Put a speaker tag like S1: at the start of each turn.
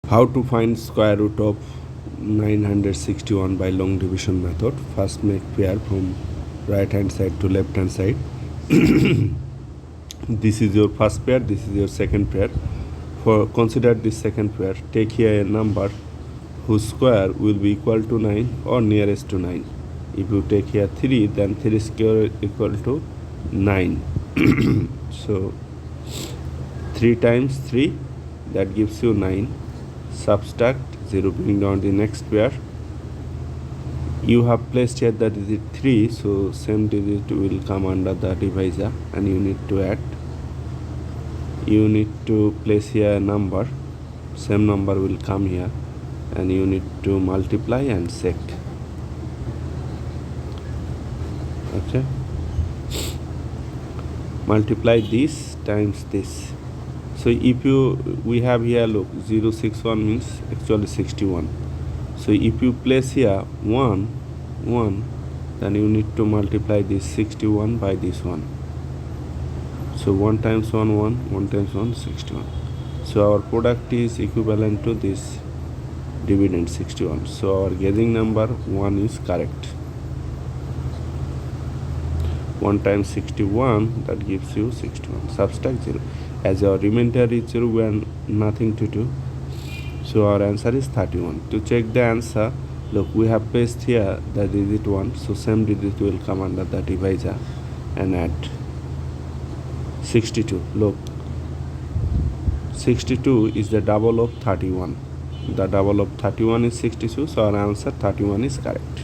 S1: How to find square root of 961 by long division method? First make pair from right hand side to left hand side. This is your first pair, this is your second pair. For consider this second pair, take here a number whose square will be equal to 9 or nearest to 9. If you take here 3, then 3 square equal to 9. So 3 times 3, that gives you 9. Subtract 0, bring down the next pair. You have placed here the digit 3, so same digit will come under the divisor and you need to add. You need to place here a number, same number will come here, and you need to multiply and check. Okay, multiply this times this. So if we have here, look, 061 means actually 61. So if you place here 1, then you need to multiply this 61 by this 1. So 1 times 1, 1 times 1, 61. So our product is equivalent to this dividend 61. So our gauging number 1 is correct. 1 times 61, that gives you 61. Subtract 0. As our remainder is 0, we have nothing to do. So our answer is 31. To check the answer, look, we have placed here the digit 1. So same digit will come under the divisor and add 62. Look, 62 is the double of 31. The double of 31 is 62. So our answer 31 is correct.